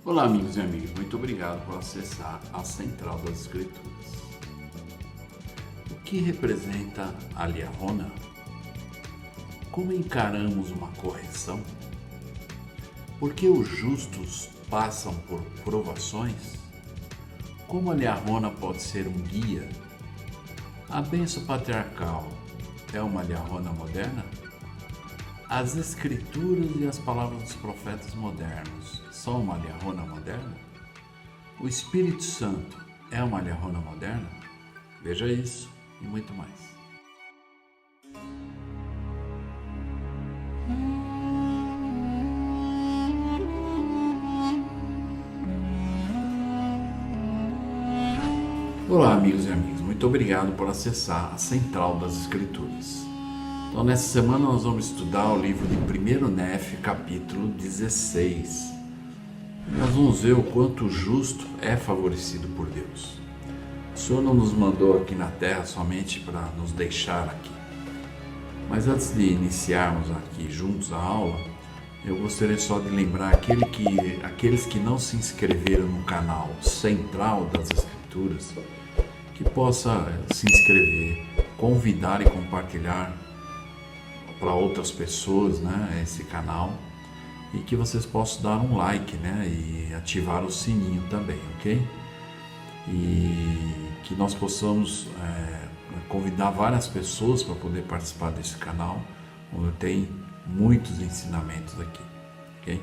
Olá, amigos e amigas, muito obrigado por acessar a Central das Escrituras. O que representa a liahona? Como encaramos uma correção? Por que os justos passam por provações? Como a liahona pode ser um guia? A bênção patriarcal é uma liahona moderna? As escrituras e as palavras dos profetas modernos são uma liahona moderna? O Espírito Santo é uma liahona moderna? Veja isso e muito mais. Olá, amigos e amigas, muito obrigado por acessar a Central das Escrituras. Então, nessa semana nós vamos estudar o livro de 1 Néfi, capítulo 16. Nós vamos ver o quanto o justo é favorecido por Deus. O Senhor não nos mandou aqui na terra somente para nos deixar aqui. Mas antes de iniciarmos aqui juntos a aula, eu gostaria só de lembrar aqueles que não se inscreveram no canal Central das Escrituras, que possa se inscrever, convidar e compartilhar para outras pessoas, esse canal, e que vocês possam dar um like, e ativar o sininho também, ok? E que nós possamos convidar várias pessoas para poder participar desse canal, onde tem muitos ensinamentos aqui, ok?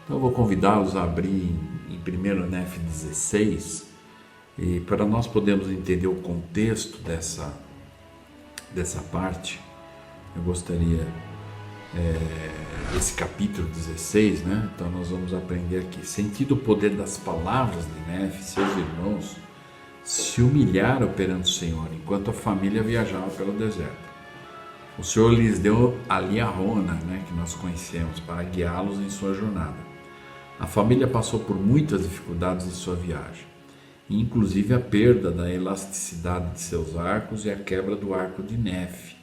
Então eu vou convidá-los a abrir em 1 Néfi 16, e para nós podermos entender o contexto dessa parte, eu gostaria desse capítulo 16, Então nós vamos aprender aqui. Sentindo o poder das palavras de Néfi, seus irmãos se humilharam perante o Senhor, enquanto a família viajava pelo deserto. O Senhor lhes deu a liahona, que nós conhecemos, para guiá-los em sua jornada. A família passou por muitas dificuldades em sua viagem, inclusive a perda da elasticidade de seus arcos e a quebra do arco de Néfi,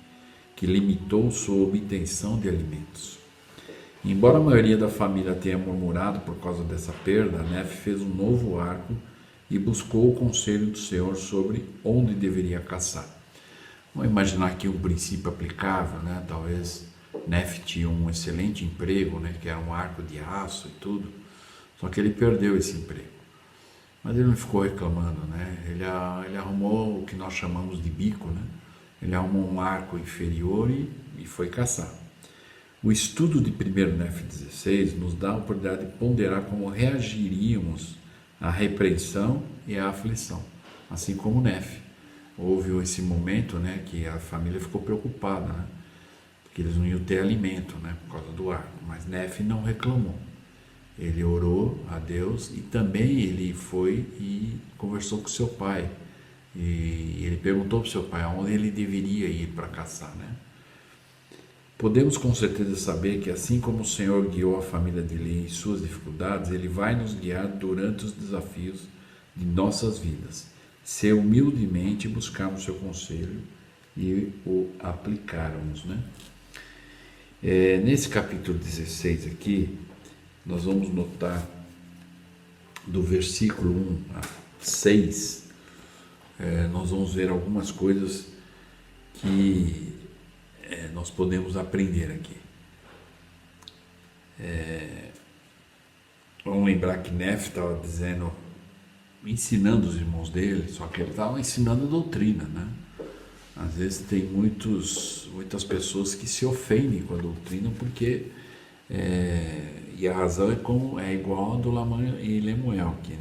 que limitou sua obtenção de alimentos. Embora a maioria da família tenha murmurado por causa dessa perda, Néfi fez um novo arco e buscou o conselho do Senhor sobre onde deveria caçar. Vamos imaginar aqui um princípio aplicável, Talvez Néfi tinha um excelente emprego, que era um arco de aço e tudo, só que ele perdeu esse emprego. Mas ele não ficou reclamando, Ele arrumou o que nós chamamos de bico, Ele arrumou um arco inferior e foi caçar. O estudo de 1 Néfi 16 nos dá a oportunidade de ponderar como reagiríamos à repreensão e à aflição, assim como Néfi. Houve esse momento, que a família ficou preocupada, porque eles não iam ter alimento, por causa do arco. Mas Néfi não reclamou. Ele orou a Deus e também ele foi e conversou com seu pai. E ele perguntou para o seu pai aonde ele deveria ir para caçar, Podemos com certeza saber que assim como o Senhor guiou a família de Lê em suas dificuldades, Ele vai nos guiar durante os desafios de nossas vidas, se humildemente buscarmos seu conselho e o aplicarmos, Nesse capítulo 16 aqui, nós vamos notar do versículo 1 a 6, nós vamos ver algumas coisas que nós podemos aprender aqui. Vamos lembrar que Néfi estava ensinando os irmãos dele, só que ele estava ensinando a doutrina, Às vezes tem muitas pessoas que se ofendem com a doutrina porque e a razão é igual a do Lamã e Lemuel aqui,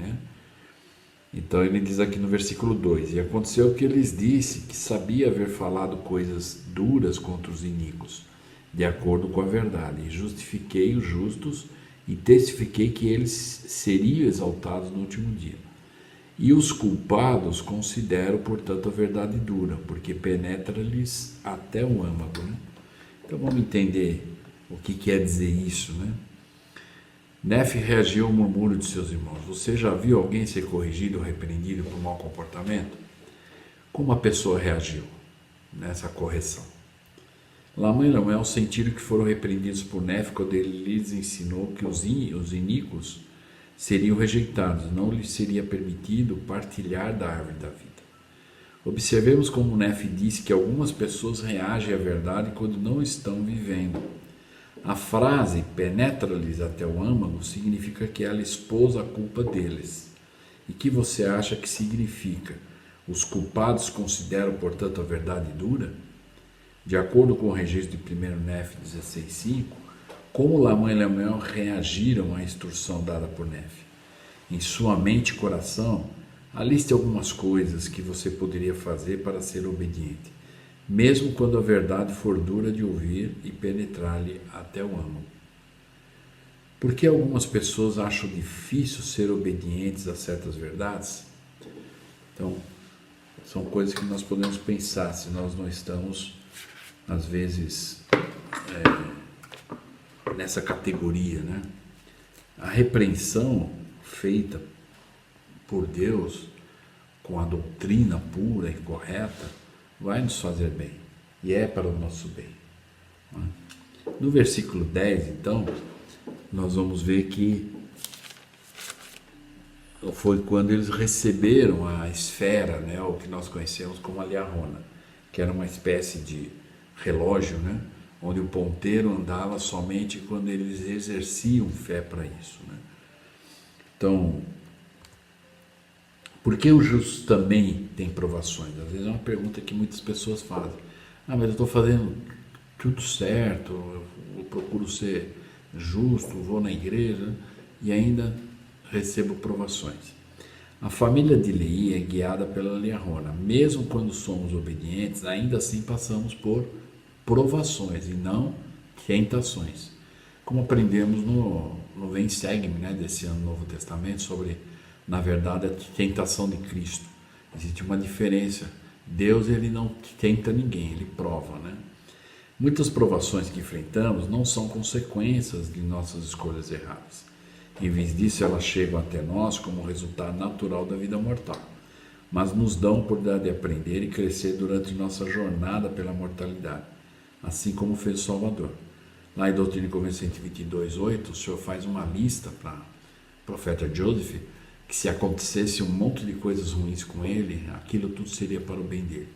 Então ele diz aqui no versículo 2: E aconteceu que lhes disse que sabia haver falado coisas duras contra os iníquos, de acordo com a verdade, e justifiquei os justos e testifiquei que eles seriam exaltados no último dia. E os culpados considero, portanto, a verdade dura, porque penetra-lhes até o âmago. Então vamos entender o que quer dizer isso, Néfi reagiu ao murmúrio de seus irmãos. Você já viu alguém ser corrigido ou repreendido por mau comportamento? Como a pessoa reagiu nessa correção? Lamã e Lemuel sentiram que foram repreendidos por Néfi quando ele lhes ensinou que os iníquos seriam rejeitados, não lhes seria permitido partilhar da árvore da vida. Observemos como Nefe disse que algumas pessoas reagem à verdade quando não estão vivendo. A frase penetra-lhes até o âmago significa que ela expôs a culpa deles. E que você acha que significa? Os culpados consideram, portanto, a verdade dura? De acordo com o registro de 1 Nefe 16:5, como Lamã e Lemuel reagiram à instrução dada por Nefe? Em sua mente e coração, aliste algumas coisas que você poderia fazer para ser obediente, mesmo quando a verdade for dura de ouvir e penetrar-lhe até o âmago. Por que algumas pessoas acham difícil ser obedientes a certas verdades? Então, são coisas que nós podemos pensar se nós não estamos, às vezes, nessa categoria, né? A repreensão feita por Deus com a doutrina pura e correta vai nos fazer bem e é para o nosso bem. No versículo 10, então, nós vamos ver que foi quando eles receberam a esfera, né, o que nós conhecemos como a liarona, que era uma espécie de relógio, né, onde o ponteiro andava somente quando eles exerciam fé para isso, né? Então, por que o justo também tem provações? Às vezes é uma pergunta que muitas pessoas fazem. Mas eu estou fazendo tudo certo, eu procuro ser justo, vou na igreja e ainda recebo provações. A família de Leí é guiada pela liarona. Mesmo quando somos obedientes, ainda assim passamos por provações e não tentações. Como aprendemos no Vem Segue-me, né, desse ano do Novo Testamento, sobre, na verdade, a tentação de Cristo. Existe uma diferença. Deus, ele não tenta ninguém, ele prova, né? Muitas provações que enfrentamos não são consequências de nossas escolhas erradas. Em vez disso, elas chegam até nós como resultado natural da vida mortal, mas nos dão a oportunidade de aprender e crescer durante nossa jornada pela mortalidade, assim como fez o Salvador. Lá em Doutrina e Convenção 122:8, o Senhor faz uma lista para o profeta Joseph, que se acontecesse um monte de coisas ruins com ele, aquilo tudo seria para o bem dele.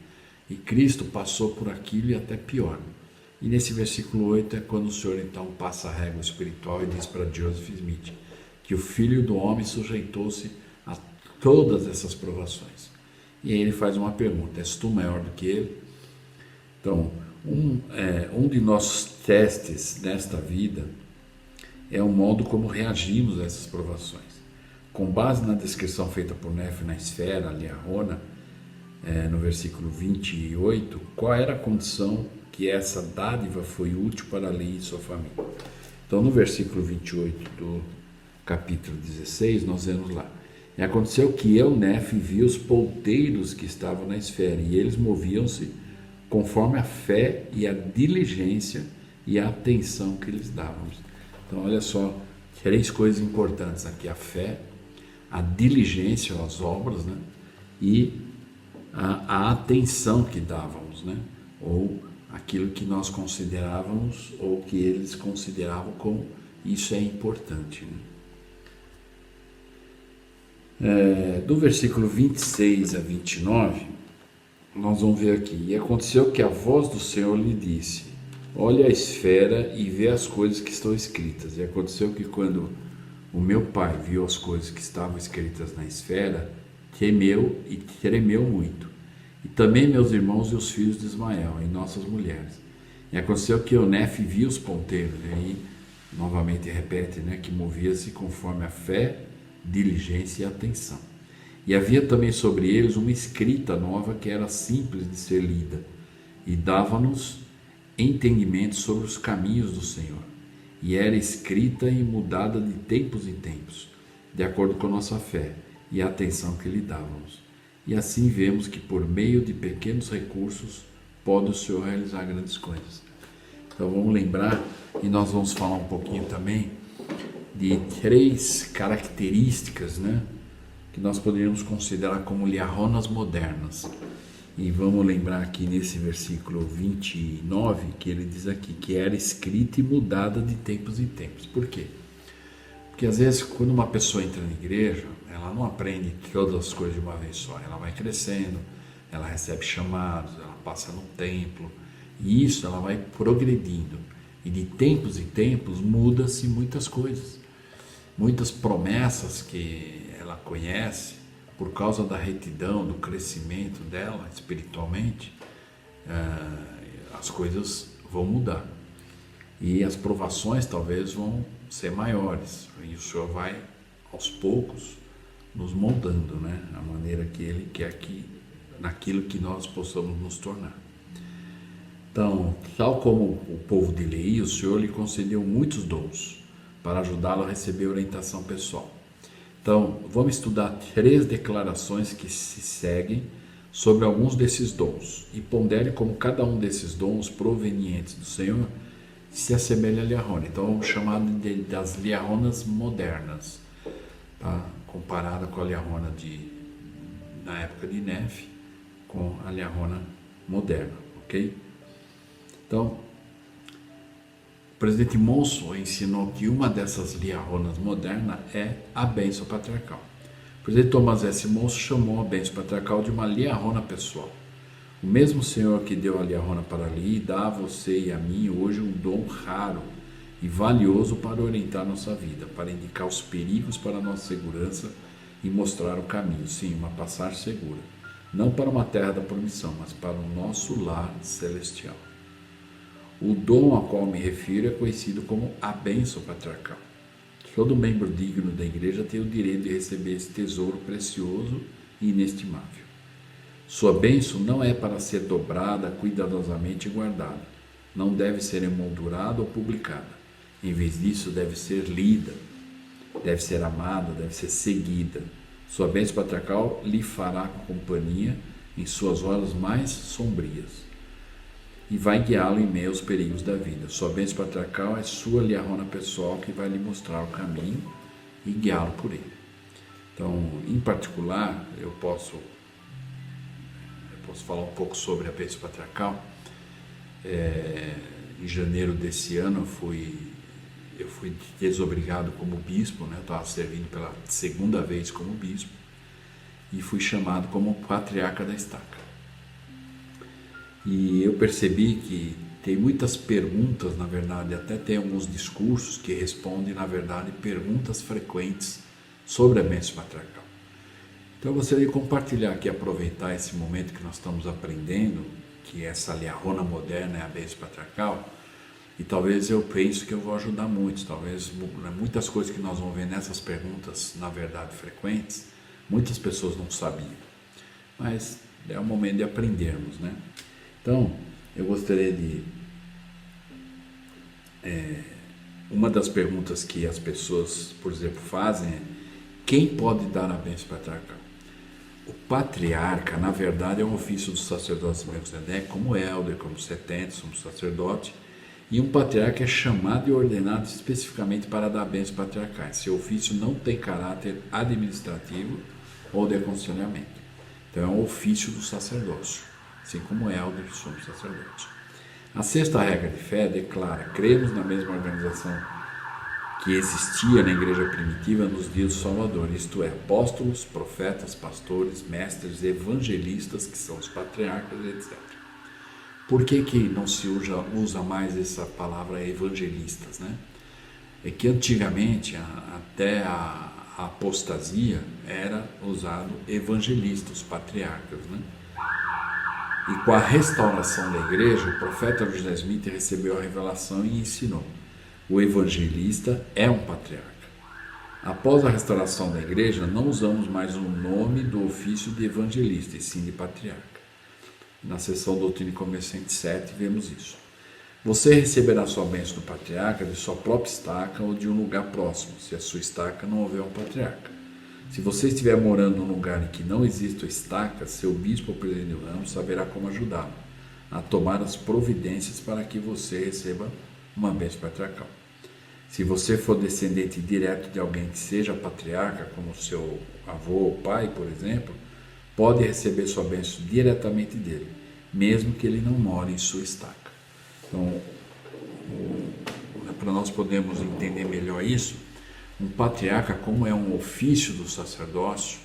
E Cristo passou por aquilo e até pior. E nesse versículo 8 é quando o Senhor então passa a régua espiritual e diz para Joseph Smith que o Filho do Homem sujeitou-se a todas essas provações. E aí ele faz uma pergunta: és tu maior do que ele? Então, um de nossos testes nesta vida é o modo como reagimos a essas provações. Com base na descrição feita por Nefe na esfera, a liarona, no versículo 28, qual era a condição que essa dádiva foi útil para Leí e sua família? Então, no versículo 28 do capítulo 16, nós vemos lá: e aconteceu que eu, Nefe, vi os pouteiros que estavam na esfera, e eles moviam-se conforme a fé e a diligência e a atenção que lhes dávamos. Então, olha só, 3 coisas importantes aqui: a fé, a diligência às obras, né, e a atenção que dávamos, né, ou aquilo que nós considerávamos ou que eles consideravam como isso é importante, né? Do versículo 26 a 29, nós vamos ver aqui: e aconteceu que a voz do Senhor lhe disse: olha a esfera e vê as coisas que estão escritas. E aconteceu que quando o meu pai viu as coisas que estavam escritas na esfera, temeu e tremeu muito. E também meus irmãos e os filhos de Ismael e nossas mulheres. E aconteceu que Nefe viu os ponteiros, e aí novamente repete, né, que movia-se conforme a fé, diligência e atenção. E havia também sobre eles uma escrita nova que era simples de ser lida e dava-nos entendimento sobre os caminhos do Senhor. E era escrita e mudada de tempos em tempos, de acordo com a nossa fé e a atenção que lhe dávamos. E assim vemos que por meio de pequenos recursos pode o Senhor realizar grandes coisas. Então vamos lembrar, e nós vamos falar um pouquinho também de 3 características, né, que nós poderíamos considerar como liaronas modernas. E vamos lembrar aqui nesse versículo 29 que ele diz aqui que era escrita e mudada de tempos em tempos. Por quê? Porque às vezes quando uma pessoa entra na igreja, ela não aprende todas as coisas de uma vez só, ela vai crescendo, ela recebe chamados, ela passa no templo, e isso ela vai progredindo. E de tempos em tempos muda-se muitas coisas. Muitas promessas que ela conhece, por causa da retidão, do crescimento dela espiritualmente, as coisas vão mudar. E as provações talvez vão ser maiores. E o Senhor vai, aos poucos, nos moldando, né? A maneira que Ele quer que, naquilo que nós possamos nos tornar. Então, tal como o povo de Leí, o Senhor lhe concedeu muitos dons para ajudá-lo a receber orientação pessoal. Então, vamos estudar 3 declarações que se seguem sobre alguns desses dons e pondere como cada um desses dons provenientes do Senhor se assemelha à liahona. Então, vamos chamar das liahonas modernas, tá? Comparada com a liahona na época de Nefe, com a liahona moderna, ok? Então, o presidente Monson ensinou que uma dessas liahonas modernas é a bênção patriarcal. O presidente Thomas S. Monson chamou a bênção patriarcal de uma liahona pessoal. O mesmo Senhor que deu a liahona para Ali dá a você e a mim hoje um dom raro e valioso para orientar nossa vida, para indicar os perigos para a nossa segurança e mostrar o caminho, sim, uma passagem segura, não para uma terra da promissão, mas para o nosso lar celestial. O dom a qual me refiro é conhecido como a bênção patriarcal. Todo membro digno da igreja tem o direito de receber esse tesouro precioso e inestimável. Sua bênção não é para ser dobrada, cuidadosamente guardada. Não deve ser emoldurada ou publicada. Em vez disso, deve ser lida, deve ser amada, deve ser seguida. Sua bênção patriarcal lhe fará companhia em suas horas mais sombrias e vai guiá-lo em meio aos perigos da vida. Sua bênção patriarcal é sua liahona pessoal que vai lhe mostrar o caminho e guiá-lo por ele. Então, em particular, eu posso falar um pouco sobre a bênção patriarcal. Em janeiro desse ano eu fui desobrigado como bispo, né? Eu estava servindo pela 2ª vez como bispo e fui chamado como patriarca da estaca. E eu percebi que tem muitas perguntas, na verdade, até tem alguns discursos que respondem, na verdade, perguntas frequentes sobre a bênção patriarcal. Então eu gostaria de compartilhar aqui, aproveitar esse momento que nós estamos aprendendo, que essa liahona moderna é a bênção patriarcal, e talvez eu pense que eu vou ajudar muitos, talvez muitas coisas que nós vamos ver nessas perguntas, na verdade, frequentes, muitas pessoas não sabiam, mas é o momento de aprendermos, né? Então, eu gostaria de... uma das perguntas que as pessoas, por exemplo, fazem é: quem pode dar a bênção patriarcal? O patriarca, na verdade, é um ofício do sacerdote Melquisedeque, como elder, como setente, como sacerdote, e um patriarca é chamado e ordenado especificamente para dar bênçãos patriarcais. Seu ofício não tem caráter administrativo ou de aconselhamento. Então, é um ofício do sacerdócio, assim como elder, somos sacerdotes. A 6ª regra de fé declara: cremos na mesma organização que existia na igreja primitiva nos dias do Salvador, isto é, apóstolos, profetas, pastores, mestres, evangelistas, que são os patriarcas, etc. Por que não se usa mais essa palavra evangelistas, né? É que antigamente, até a apostasia, era usado evangelistas, patriarcas, né? E com a restauração da igreja, o profeta José Smith recebeu a revelação e ensinou: o evangelista é um patriarca. Após a restauração da igreja, não usamos mais o nome do ofício de evangelista, e sim de patriarca. Na seção Doutrina e Convenção 107 vemos isso. Você receberá sua bênção do patriarca de sua própria estaca ou de um lugar próximo, se a sua estaca não houver um patriarca. Se você estiver morando num lugar em que não existe estaca, seu bispo ou presidente do ramo saberá como ajudá-lo a tomar as providências para que você receba uma bênção patriarcal. Se você for descendente direto de alguém que seja patriarca, como seu avô ou pai, por exemplo, pode receber sua bênção diretamente dele, mesmo que ele não more em sua estaca. Então, para nós podermos entender melhor isso, Um patriarca, como é um ofício do sacerdócio,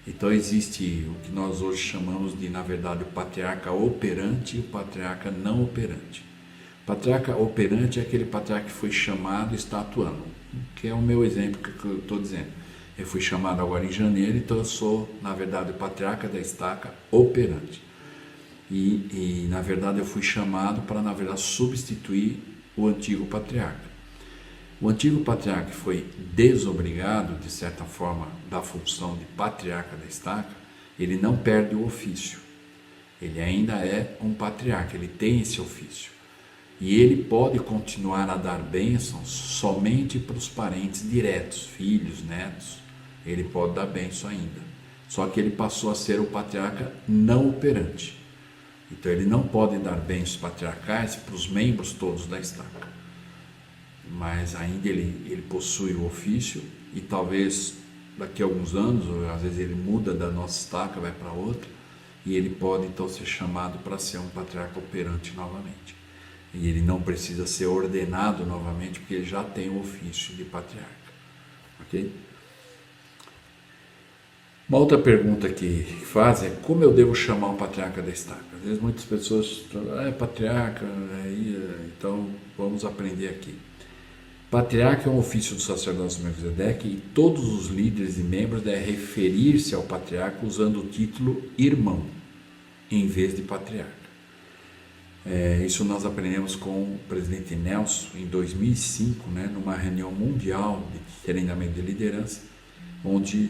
então existe o que nós hoje chamamos de, na verdade, o patriarca operante e o patriarca não operante. O patriarca operante é aquele patriarca que foi chamado e está atuando, que é o meu exemplo que eu estou dizendo. Eu fui chamado agora em janeiro, então eu sou, na verdade, o patriarca da estaca operante. E na verdade, eu fui chamado para, na verdade, substituir o antigo patriarca. O antigo patriarca que foi desobrigado, de certa forma, da função de patriarca da estaca, ele não perde o ofício. Ele ainda é um patriarca, ele tem esse ofício. E ele pode continuar a dar bênçãos somente para os parentes diretos, filhos, netos. Ele pode dar bênção ainda. Só que ele passou a ser o patriarca não operante. Então ele não pode dar bênçãos patriarcais para os membros todos da estaca. Mas ainda ele possui o ofício e talvez daqui a alguns anos, ou às vezes ele muda da nossa estaca, vai para outra, e ele pode então ser chamado para ser um patriarca operante novamente. E ele não precisa ser ordenado novamente, porque ele já tem o ofício de patriarca. Ok? Uma outra pergunta que faz é: como eu devo chamar um patriarca da estaca? Às vezes muitas pessoas falam, é patriarca, então vamos aprender aqui. Patriarca é um ofício do sacerdócio de Melquisedeque e todos os líderes e membros devem referir-se ao patriarca usando o título irmão, em vez de patriarca. Isso nós aprendemos com o presidente Nelson em 2005, numa reunião mundial de treinamento de liderança, onde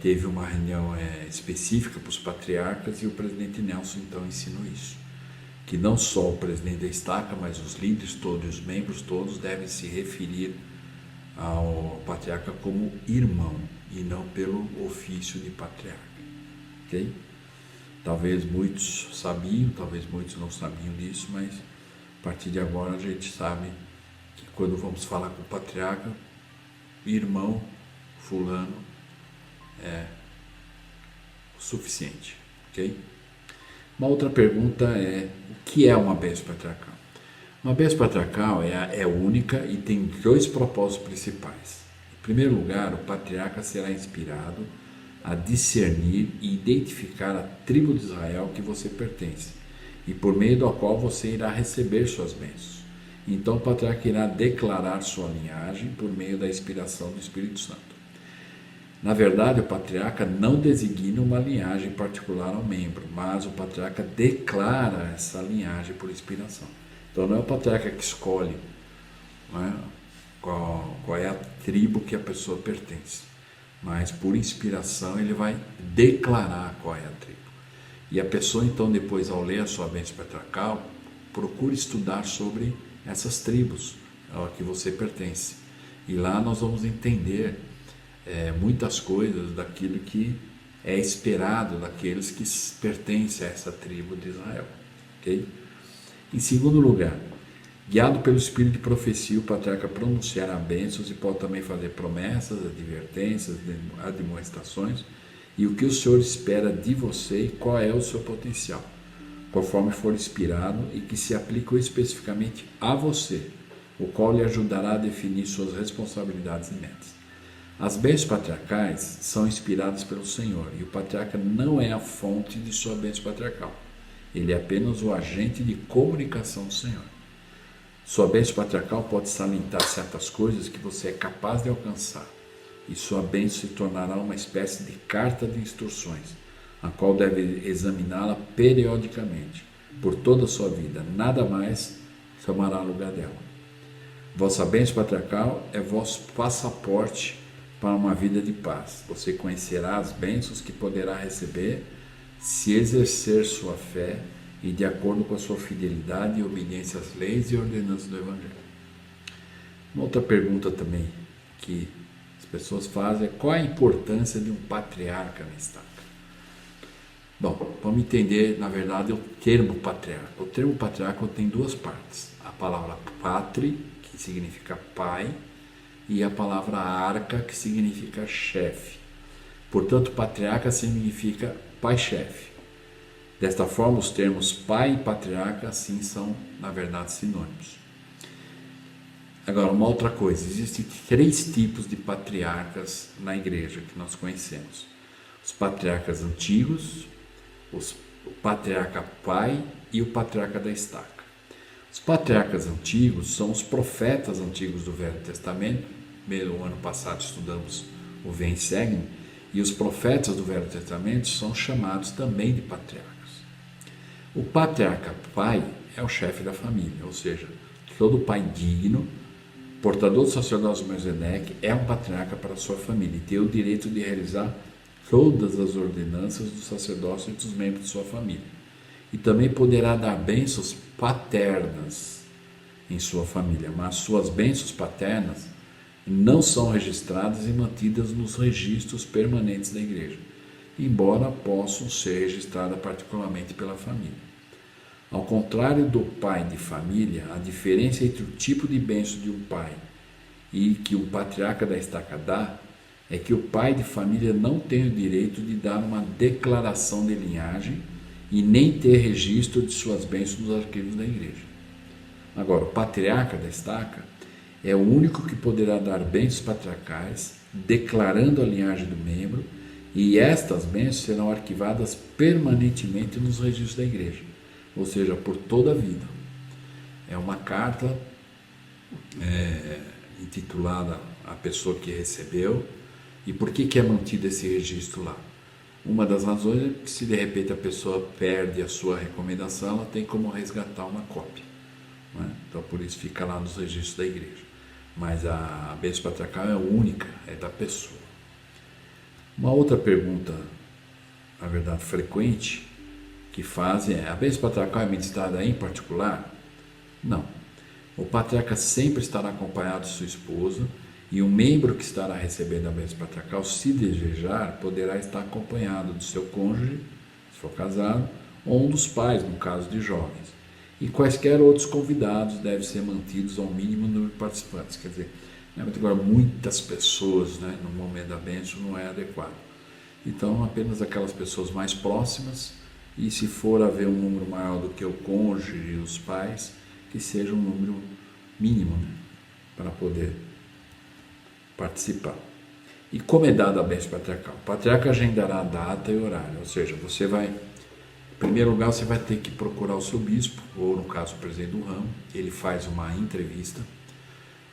teve uma reunião específica para os patriarcas e o presidente Nelson então ensinou isso, que não só o presidente da estaca, mas os líderes todos e os membros todos devem se referir ao patriarca como irmão e não pelo ofício de patriarca. Ok? Talvez muitos sabiam, talvez muitos não sabiam disso, mas a partir de agora a gente sabe que quando vamos falar com o patriarca, irmão fulano é o suficiente. Ok? Uma outra pergunta é: o que é uma bênção patriarcal? Uma bênção patriarcal é única e tem dois propósitos principais. Em primeiro lugar, o patriarca será inspirado a discernir e identificar a tribo de Israel que você pertence e por meio da qual você irá receber suas bênçãos. Então o patriarca irá declarar sua linhagem por meio da inspiração do Espírito Santo. Na verdade, o patriarca não designa uma linhagem particular ao membro, mas o patriarca declara essa linhagem por inspiração. Então não é o patriarca que escolhe qual é a tribo que a pessoa pertence, mas por inspiração ele vai declarar qual é a tribo. E a pessoa então, depois, ao ler a sua bênção patriarcal, procura estudar sobre essas tribos a que você pertence. E lá nós vamos entender muitas coisas daquilo que é esperado daqueles que pertencem a essa tribo de Israel. Okay? Em segundo lugar, guiado pelo espírito de profecia, o patriarca pronunciará bênçãos e pode também fazer promessas, advertências, admoestações e o que o Senhor espera de você e qual é o seu potencial, conforme for inspirado e que se aplicam especificamente a você, o qual lhe ajudará a definir suas responsabilidades e metas. As bênçãos patriarcais são inspiradas pelo Senhor e o patriarca não é a fonte de sua bênção patriarcal. Ele é apenas o agente de comunicação do Senhor. Sua bênção patriarcal pode salientar certas coisas que você é capaz de alcançar e sua bênção se tornará uma espécie de carta de instruções, a qual deve examiná-la periodicamente, por toda a sua vida. Nada mais tomará lugar dela. Vossa bênção patriarcal é vosso passaporte para uma vida de paz. Você conhecerá as bênçãos que poderá receber se exercer sua fé e de acordo com a sua fidelidade e obediência às leis e ordenanças do Evangelho. Uma outra pergunta também que as pessoas fazem é: qual a importância de um patriarca na estaca? Bom, vamos entender, na verdade, o termo patriarca. O termo patriarca tem duas partes. A palavra patri, que significa pai, e a palavra arca, que significa chefe. Portanto, patriarca significa pai-chefe. Desta forma, os termos pai e patriarca, assim, são, na verdade, sinônimos. Agora, uma outra coisa, existem 3 tipos de patriarcas na igreja que nós conhecemos. Os patriarcas antigos, o patriarca pai e o patriarca da estaca. Os patriarcas antigos são os profetas antigos do Velho Testamento. No ano passado estudamos o Vem e Segue-me, e os profetas do Velho Testamento são chamados também de patriarcas. O patriarca pai é o chefe da família, ou seja, todo pai digno, portador do sacerdócio Melquisedeque, é um patriarca para a sua família e tem o direito de realizar todas as ordenanças do sacerdócio entre os membros de sua família. E também poderá dar bênçãos paternas em sua família, mas suas bênçãos paternas não são registradas e mantidas nos registros permanentes da igreja, embora possam ser registradas particularmente pela família. Ao contrário do pai de família, a diferença entre o tipo de bênção de um pai e que o patriarca da estaca dá é que o pai de família não tem o direito de dar uma declaração de linhagem e nem ter registro de suas bênçãos nos arquivos da igreja. Agora, o patriarca da estaca é o único que poderá dar bênçãos patriarcais, declarando a linhagem do membro, e estas bênçãos serão arquivadas permanentemente nos registros da igreja, ou seja, por toda a vida. É uma carta intitulada à pessoa que recebeu. E por que é mantido esse registro lá? Uma das razões é que, se de repente a pessoa perde a sua recomendação, ela tem como resgatar uma cópia, né? Então por isso fica lá nos registros da igreja. Mas a bênção patriarcal é única, é da pessoa. Uma outra pergunta, na verdade frequente, que fazem é: a bênção patriarcal é ministrada em particular? Não. O patriarca sempre estará acompanhado de sua esposa, e o membro que estará recebendo a bênção patriarcal, se desejar, poderá estar acompanhado do seu cônjuge, se for casado, ou um dos pais, no caso de jovens. E quaisquer outros convidados devem ser mantidos ao mínimo número de participantes. Quer dizer, agora muitas pessoas, né, no momento da bênção não é adequado. Então, apenas aquelas pessoas mais próximas, e se for haver um número maior do que o cônjuge e os pais, que seja um número mínimo, né, para poder participar. E como é dada a bênção patriarcal? O patriarca agendará a data e horário, ou seja, você vai, em primeiro lugar, você vai ter que procurar o seu bispo, ou no caso o presidente do ramo, ele faz uma entrevista,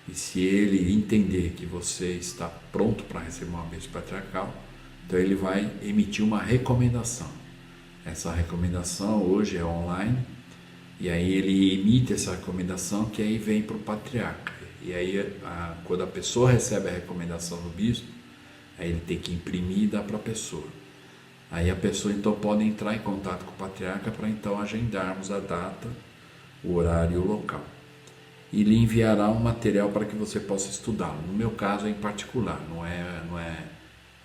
e se ele entender que você está pronto para receber uma bênção patriarcal, então ele vai emitir uma recomendação. Essa recomendação hoje é online, e aí ele emite essa recomendação que aí vem para o patriarca. E aí, quando a pessoa recebe a recomendação do bispo, aí ele tem que imprimir e dar para a pessoa. Aí a pessoa então pode entrar em contato com o patriarca para então agendarmos a data, o horário e o local. E lhe enviará um material para que você possa estudá-lo. No meu caso em particular, não é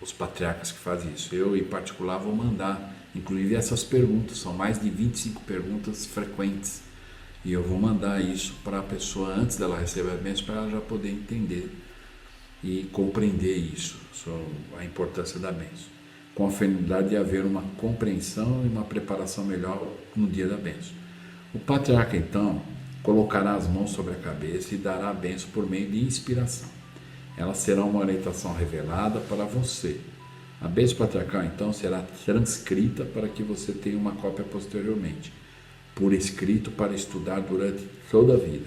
os patriarcas que fazem isso. Eu em particular vou mandar, inclusive essas perguntas, são mais de 25 perguntas frequentes. E eu vou mandar isso para a pessoa antes dela receber a bênção, para ela já poder entender e compreender isso, a importância da bênção, com a finalidade de haver uma compreensão e uma preparação melhor no dia da bênção. O patriarca, então, colocará as mãos sobre a cabeça e dará a bênção por meio de inspiração. Ela será uma orientação revelada para você. A bênção patriarcal, então, será transcrita para que você tenha uma cópia posteriormente, por escrito, para estudar durante toda a vida.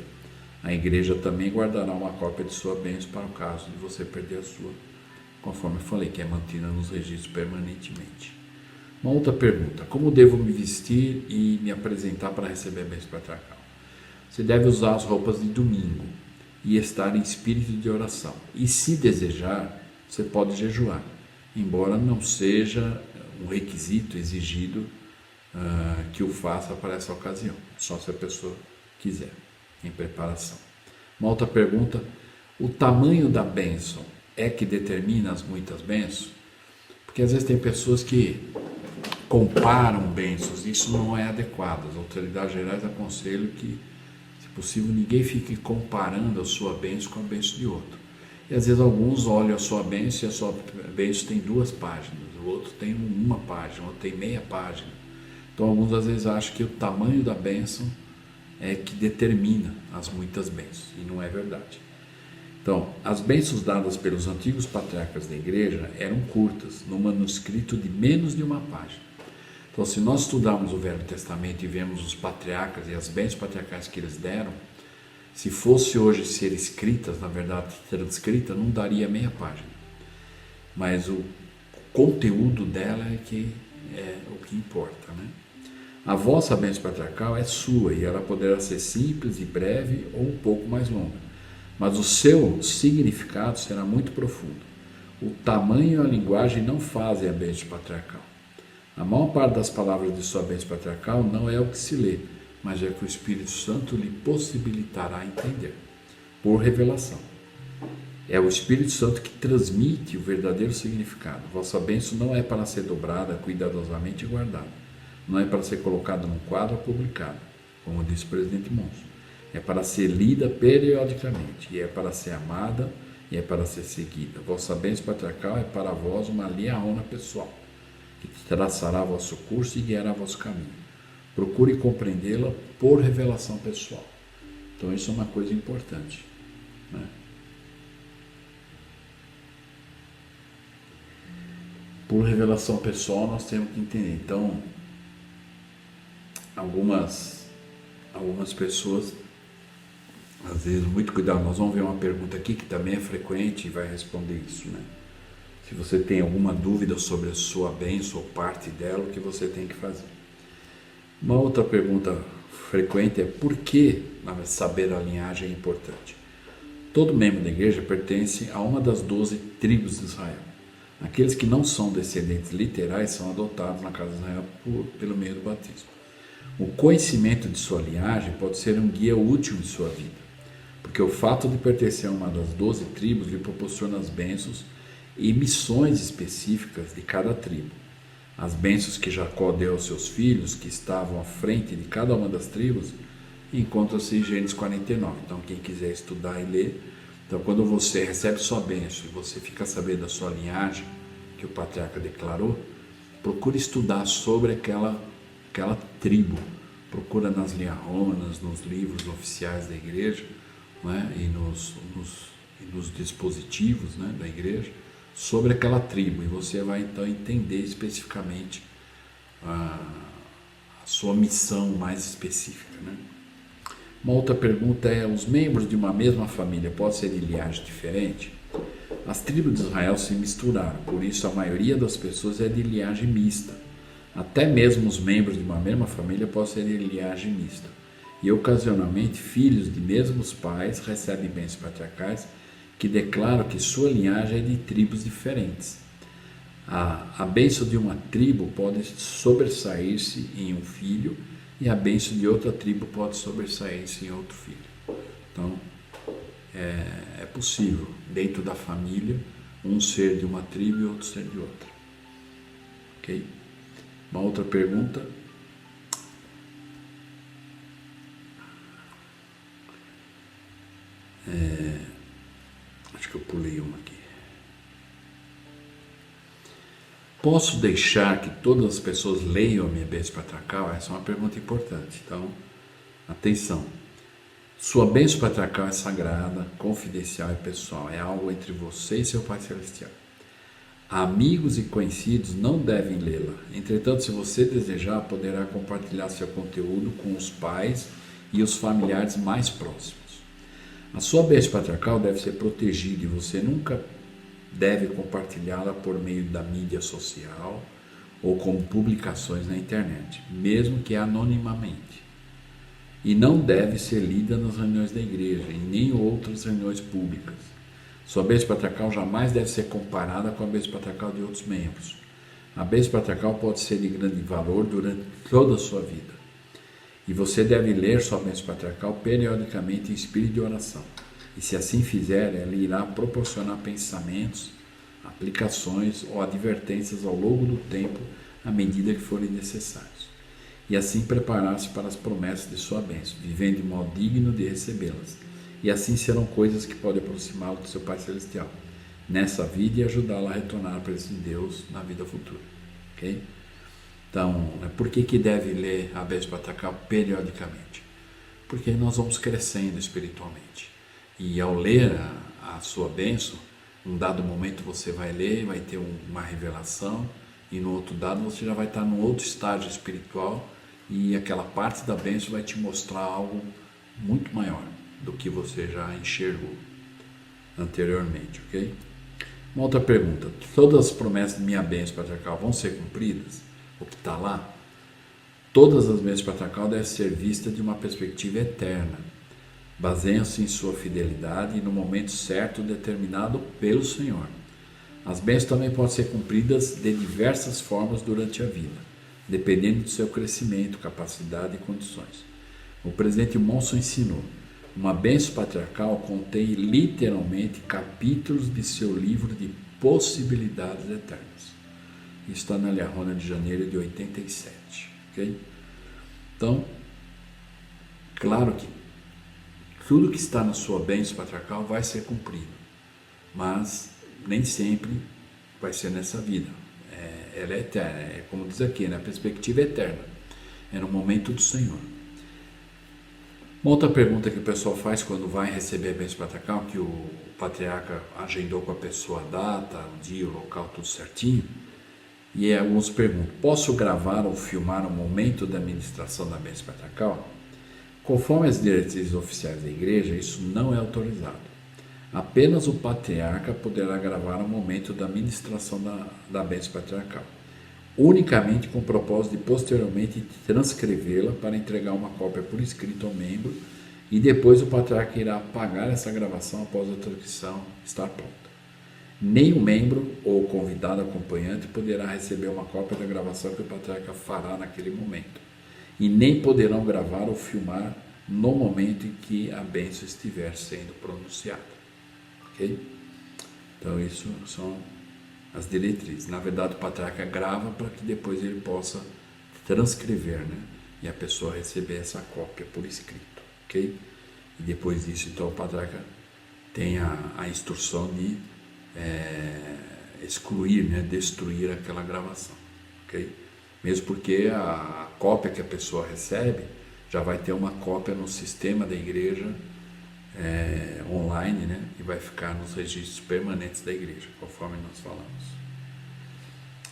A igreja também guardará uma cópia de sua bênção para o caso de você perder a sua, conforme eu falei, que é mantida nos registros permanentemente. Uma outra pergunta: como devo me vestir e me apresentar para receber a bênção patriarcal? Você deve usar as roupas de domingo e estar em espírito de oração. E se desejar, você pode jejuar, embora não seja um requisito exigido que o faça para essa ocasião, só se a pessoa quiser, em preparação. Uma outra pergunta: o tamanho da bênção é que determina as muitas bênçãos? Porque às vezes tem pessoas que comparam bênçãos, isso não é adequado. As autoridades gerais aconselham que, se possível, ninguém fique comparando a sua bênção com a bênção de outro. E às vezes alguns olham a sua bênção e a sua bênção tem 2 páginas, o outro tem 1 página, o outro tem meia página. Então alguns às vezes acham que o tamanho da bênção é que determina as muitas bênçãos, e não é verdade. Então, as bênçãos dadas pelos antigos patriarcas da igreja eram curtas, num manuscrito de menos de uma página. Então, se nós estudarmos o Velho Testamento e vemos os patriarcas e as bênçãos patriarcais que eles deram, se fosse hoje ser escritas, na verdade, transcrita, não daria meia página. Mas o conteúdo dela é o que importa, né? A vossa bênção patriarcal é sua e ela poderá ser simples e breve ou um pouco mais longa, mas o seu significado será muito profundo. O tamanho e a linguagem não fazem a bênção patriarcal. A maior parte das palavras de sua bênção patriarcal não é o que se lê, mas é o que o Espírito Santo lhe possibilitará entender, por revelação. É o Espírito Santo que transmite o verdadeiro significado. Vossa bênção não é para ser dobrada, cuidadosamente guardada. Não é para ser colocada num quadro ou publicada, como disse o presidente Monson. É para ser lida periodicamente, e é para ser amada, e é para ser seguida. Vossa bênção patriarcal é para vós uma liaona pessoal, que traçará vosso curso e guiará vosso caminho. Procure compreendê-la por revelação pessoal. Então isso é uma coisa importante, né? Por revelação pessoal nós temos que entender. Então, algumas pessoas, às vezes, muito cuidado, nós vamos ver uma pergunta aqui que também é frequente e vai responder isso, né? Se você tem alguma dúvida sobre a sua bênção ou parte dela, o que você tem que fazer. Uma outra pergunta frequente é por que saber a linhagem é importante? Todo membro da igreja pertence a uma das 12 tribos de Israel. Aqueles que não são descendentes literais são adotados na casa de Israel pelo meio do batismo. O conhecimento de sua linhagem pode ser um guia útil em sua vida, porque o fato de pertencer a uma das 12 tribos lhe proporciona as bênçãos e missões específicas de cada tribo. As bênçãos que Jacó deu aos seus filhos, que estavam à frente de cada uma das tribos, encontram-se em Gênesis 49. Então, quem quiser estudar e ler, então quando você recebe sua bênção e você fica sabendo da sua linhagem, que o patriarca declarou, procure estudar sobre aquela tribo. Procura nas liaronas, nos livros oficiais da igreja, né, e nos dispositivos, né, da igreja, sobre aquela tribo, e você vai então entender especificamente a sua missão mais específica, né? Uma outra pergunta é: os membros de uma mesma família podem ser de linhagem diferente? As tribos de Israel se misturaram, por isso a maioria das pessoas é de linhagem mista. Até mesmo os membros de uma mesma família podem ser de linhagem mista. E ocasionalmente filhos de mesmos pais recebem bênçãos patriarcais que declaram que sua linhagem é de tribos diferentes. A bênção de uma tribo pode sobressair-se em um filho e a bênção de outra tribo pode sobressair-se em outro filho. Então, é possível, dentro da família, um ser de uma tribo e outro ser de outra. Ok? Uma outra pergunta. Acho que eu pulei uma aqui. Posso deixar que todas as pessoas leiam a minha bênção patriarcal? Essa é uma pergunta importante. Então, atenção. Sua bênção patriarcal é sagrada, confidencial e pessoal. É algo entre você e seu Pai Celestial. Amigos e conhecidos não devem lê-la. Entretanto, se você desejar, poderá compartilhar seu conteúdo com os pais e os familiares mais próximos. A sua bênção patriarcal deve ser protegida e você nunca deve compartilhá-la por meio da mídia social ou como publicações na internet, mesmo que anonimamente. E não deve ser lida nas reuniões da igreja e nem outras reuniões públicas. Sua bênção patriarcal jamais deve ser comparada com a bênção patriarcal de outros membros. A bênção patriarcal pode ser de grande valor durante toda a sua vida. E você deve ler sua bênção patriarcal periodicamente em espírito de oração. E se assim fizer, ela irá proporcionar pensamentos, aplicações ou advertências ao longo do tempo, à medida que forem necessários. E assim preparar-se para as promessas de sua bênção, vivendo de modo digno de recebê-las. E assim serão coisas que podem aproximá-lo do seu Pai Celestial nessa vida e ajudá-lo a retornar à presença de Deus na vida futura. Ok? Então, por que deve ler a bênção patriarcal periodicamente? Porque nós vamos crescendo espiritualmente. E ao ler a sua bênção, num dado momento você vai ler, vai ter uma revelação, e no outro dado você já vai estar num outro estágio espiritual, e aquela parte da bênção vai te mostrar algo muito maior do que você já enxergou anteriormente, ok? Uma outra pergunta: todas as promessas de minha bênção patriarcal vão ser cumpridas? O que está lá? Todas as bênçãos patriarcal devem ser vistas de uma perspectiva eterna, baseiam-se em sua fidelidade e no momento certo determinado pelo Senhor. As bênçãos também podem ser cumpridas de diversas formas durante a vida, dependendo do seu crescimento, capacidade e condições. O presidente Monson ensinou: uma bênção patriarcal contém literalmente capítulos de seu livro de possibilidades eternas. Isso está na Liahona de janeiro de 87. Okay? Então, claro que tudo que está na sua bênção patriarcal vai ser cumprido, mas nem sempre vai ser nessa vida. Ela é eterna, é como diz aqui, a perspectiva é eterna, é no momento do Senhor. Uma outra pergunta que o pessoal faz quando vai receber a bênção patriarcal, que o patriarca agendou com a pessoa a data, o dia, o local, tudo certinho, e alguns perguntam: posso gravar ou filmar o momento da administração da bênção patriarcal? Conforme as diretrizes oficiais da igreja, isso não é autorizado. Apenas o patriarca poderá gravar o momento da administração da bênção patriarcal, unicamente com o propósito de posteriormente transcrevê-la para entregar uma cópia por escrito ao membro, e depois o patriarca irá apagar essa gravação após a transcrição estar pronta. Nem o membro ou o convidado acompanhante poderá receber uma cópia da gravação que o patriarca fará naquele momento, e nem poderão gravar ou filmar no momento em que a bênção estiver sendo pronunciada. Ok? Então isso são as diretrizes. Na verdade, o patriarca grava para que depois ele possa transcrever, né? E a pessoa receber essa cópia por escrito, ok? E depois disso, então, o patriarca tem a instrução de excluir, né? Destruir aquela gravação, ok? Mesmo porque a cópia que a pessoa recebe já vai ter uma cópia no sistema da igreja online, né? E vai ficar nos registros permanentes da igreja, conforme nós falamos.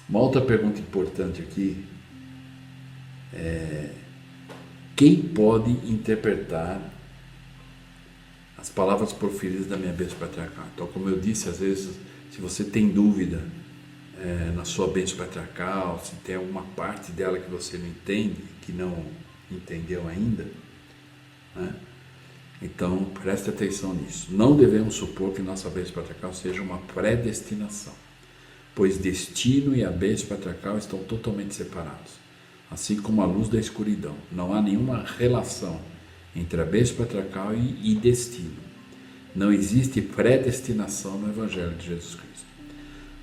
Uma outra pergunta importante aqui é: quem pode interpretar as palavras proferidas da minha bênção patriarcal? Então, como eu disse, às vezes, se você tem dúvida na sua bênção patriarcal, se tem alguma parte dela que você não entende, que não entendeu ainda, né? Então preste atenção nisso. Não devemos supor que nossa bênção patriarcal seja uma predestinação, pois destino e a bênção patriarcal estão totalmente separados, assim como a luz da escuridão. Não há nenhuma relação entre a bênção patriarcal e destino. Não existe predestinação no Evangelho de Jesus Cristo.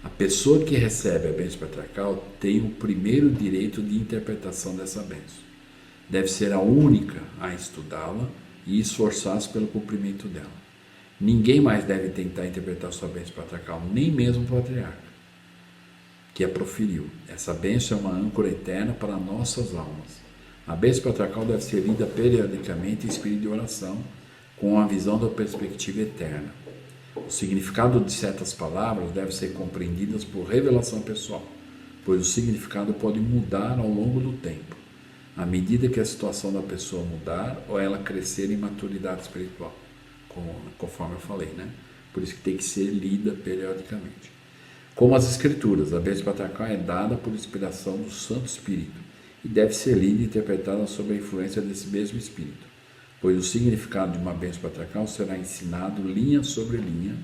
A pessoa que recebe a bênção patriarcal tem o primeiro direito de interpretação dessa bênção. Deve ser a única a estudá-la e esforçar-se pelo cumprimento dela. Ninguém mais deve tentar interpretar sua bênção patriarcal, nem mesmo o patriarca que a proferiu. Essa bênção é uma âncora eterna para nossas almas. A bênção patriarcal deve ser lida periodicamente em espírito de oração, com a visão da perspectiva eterna. O significado de certas palavras deve ser compreendidas por revelação pessoal, pois o significado pode mudar ao longo do tempo, à medida que a situação da pessoa mudar ou ela crescer em maturidade espiritual, conforme eu falei, né? Por isso que tem que ser lida periodicamente. Como as Escrituras, a bênção patriarcal é dada por inspiração do Santo Espírito e deve ser lida e interpretada sob a influência desse mesmo Espírito, pois o significado de uma bênção patriarcal será ensinado linha sobre linha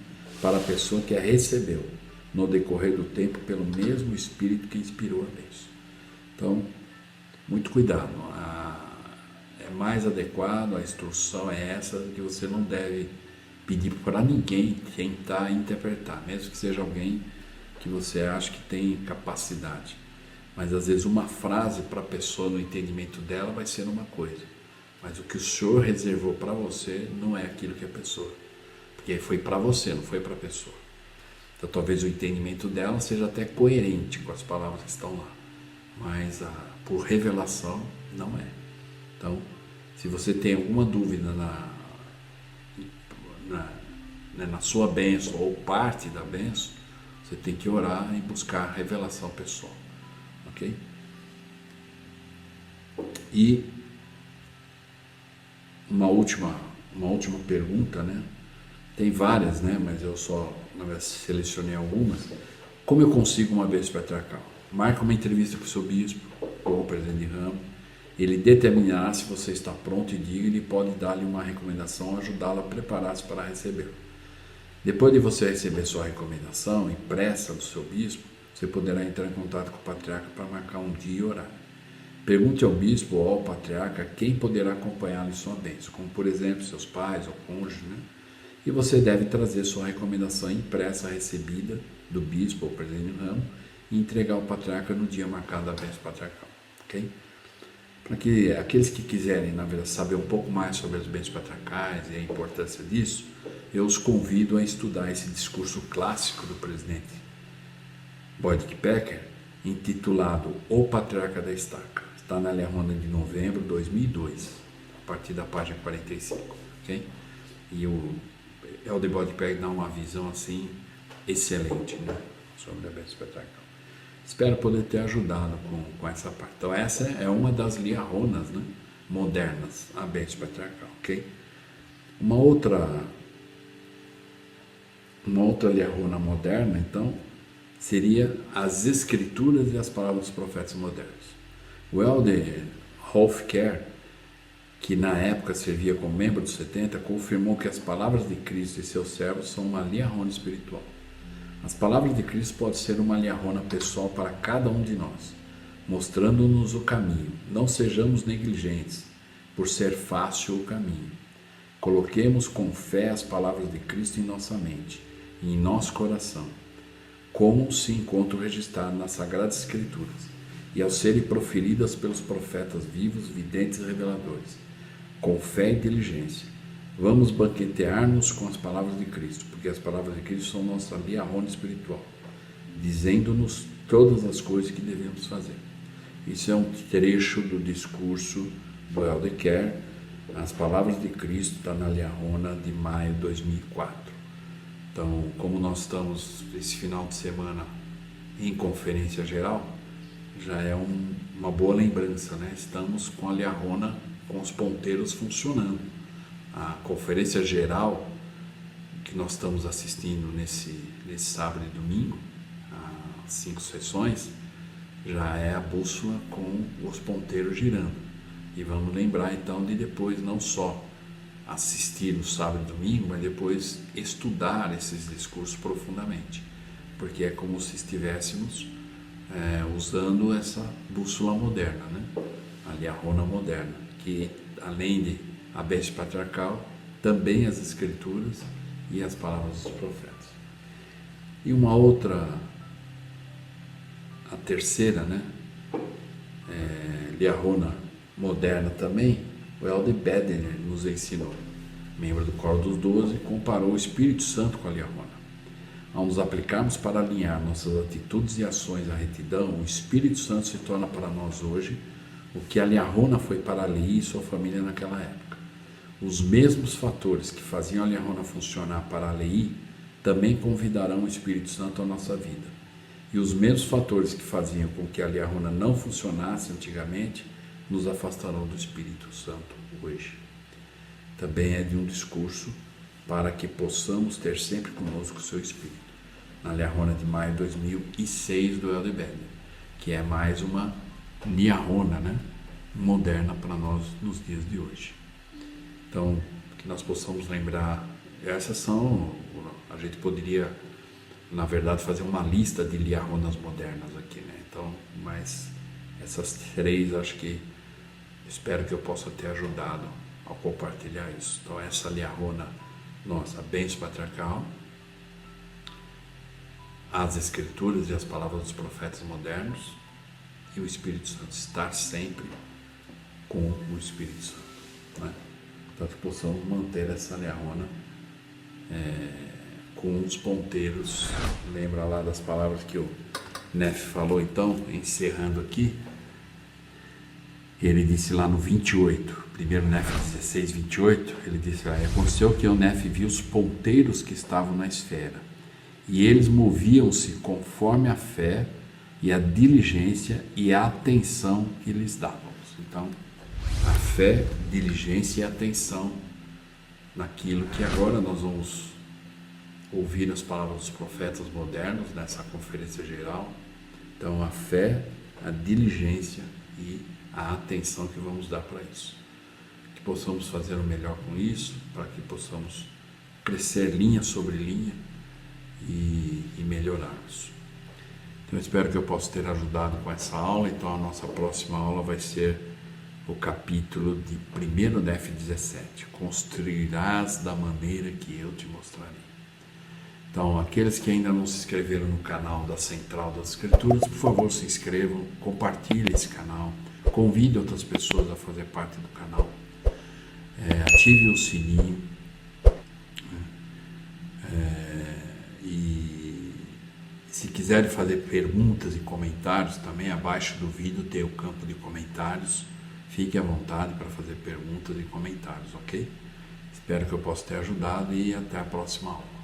para a pessoa que a recebeu, no decorrer do tempo, pelo mesmo Espírito que inspirou a bênção. Então, muito cuidado. É mais adequado, a instrução é essa, que você não deve pedir para ninguém tentar interpretar, mesmo que seja alguém que você acha que tem capacidade. Mas às vezes uma frase para a pessoa, no entendimento dela, vai ser uma coisa, mas o que o Senhor reservou para você não é aquilo que a pessoa, porque foi para você, não foi para a pessoa. Então talvez o entendimento dela seja até coerente com as palavras que estão lá, mas por revelação não é. Então, se você tem alguma dúvida né, na sua bênção ou parte da bênção, você tem que orar e buscar a revelação pessoal, ok? E uma última pergunta, né? Tem várias, né? Mas eu só selecionei algumas. Como eu consigo uma bênção patriarcal? Marca uma entrevista com o seu bispo ou o presidente de ramo. Ele determinará se você está pronto e diga, ele pode dar-lhe uma recomendação, ajudá-lo a preparar-se para recebê-lo. Depois de você receber sua recomendação impressa do seu bispo, você poderá entrar em contato com o patriarca para marcar um dia e horário. Pergunte ao bispo ou ao patriarca quem poderá acompanhá-lo em sua bênção, como por exemplo seus pais ou cônjuge, né? E você deve trazer sua recomendação impressa recebida do bispo ou presidente do ramo e entregar ao patriarca no dia marcado da bênção patriarcal, ok? Para que aqueles que quiserem, na verdade, saber um pouco mais sobre as bênçãos patriarcais e a importância disso, eu os convido a estudar esse discurso clássico do presidente Boyd Packer, intitulado O Patriarca da Estaca. Está na Lia Ronda de novembro de 2002, a partir da página 45, ok? E o Elder Boyd Packer dá uma visão assim excelente, né, sobre a bênção patriarcal. Espero poder ter ajudado com essa parte. Então essa é uma das liaronas, né, modernas, a bênção patriarcal, ok? Uma outra liarona moderna, então, seria as escrituras e as palavras dos profetas modernos. O elder Rolf Kerr, que na época servia como membro dos 70, confirmou que as palavras de Cristo e seus servos são uma liarona espiritual. As palavras de Cristo podem ser uma liarona pessoal para cada um de nós, mostrando-nos o caminho. Não sejamos negligentes, por ser fácil o caminho. Coloquemos com fé as palavras de Cristo em nossa mente e em nosso coração, como se encontram registradas nas Sagradas Escrituras, e ao serem proferidas pelos profetas vivos, videntes e reveladores, com fé e diligência. Vamos banquetear-nos com as palavras de Cristo, porque as palavras de Cristo são nossa liarona espiritual, dizendo-nos todas as coisas que devemos fazer. Isso é um trecho do discurso do elder Kerr. As palavras de Cristo está na liarona de maio de 2004. Então, como nós estamos esse final de semana em conferência geral, já é uma boa lembrança, né? Estamos com a liarona, com os ponteiros funcionando. A conferência geral que nós estamos assistindo nesse sábado e domingo, as 5 sessões, já é a bússola com os ponteiros girando. E vamos lembrar então de depois não só assistir no sábado e domingo, mas depois estudar esses discursos profundamente, porque é como se estivéssemos usando essa bússola moderna, né? A liarona moderna, que além de a bênção patriarcal, também as escrituras e as palavras dos profetas. E uma outra, a terceira, né, liarona moderna também, o elder Bedner nos ensinou, membro do Coro dos 12, comparou o Espírito Santo com a liarona. Ao nos aplicarmos para alinhar nossas atitudes e ações à retidão, o Espírito Santo se torna para nós hoje o que a liarona foi para Ali e sua família naquela época. Os mesmos fatores que faziam a liarona funcionar para a Lei também convidarão o Espírito Santo à nossa vida. E os mesmos fatores que faziam com que a liarona não funcionasse antigamente nos afastarão do Espírito Santo hoje. Também é de um discurso para que possamos ter sempre conosco o seu Espírito. Na liarona de maio de 2006 do elder Bedner, que é mais uma liarona, né, moderna para nós nos dias de hoje. Então, que nós possamos lembrar, essas são, a gente poderia, na verdade, fazer uma lista de liaronas modernas aqui, né? Então, mas essas 3, acho que, espero que eu possa ter ajudado ao compartilhar isso. Então, essa liarona nossa, a bênção patriarcal, as escrituras e as palavras dos profetas modernos e o Espírito Santo, estar sempre com o Espírito Santo, né? Para que possamos manter essa liarona com os ponteiros. Lembra lá das palavras que o Neff falou, então, encerrando aqui. ele disse lá no 28, primeiro Nef 16, 28, ele disse lá, aconteceu que o Nef viu os ponteiros que estavam na esfera, e eles moviam-se conforme a fé e a diligência e a atenção que lhes dávamos. Então, a fé, diligência e atenção naquilo que agora nós vamos ouvir as palavras dos profetas modernos nessa conferência geral. Então, a fé, a diligência e a atenção que vamos dar para isso. Que possamos fazer o melhor com isso, para que possamos crescer linha sobre linha e melhorarmos. Então, eu espero que eu possa ter ajudado com essa aula. Então, a nossa próxima aula vai ser o capítulo de 1 Nef 17. Construirás da maneira que eu te mostrarei. Então, aqueles que ainda não se inscreveram no canal da Central das Escrituras, por favor, se inscrevam, compartilhem esse canal, convide outras pessoas a fazer parte do canal, ative o sininho, e se quiserem fazer perguntas e comentários também, abaixo do vídeo tem o campo de comentários, fique à vontade para fazer perguntas e comentários, ok? Espero que eu possa ter ajudado e até a próxima aula.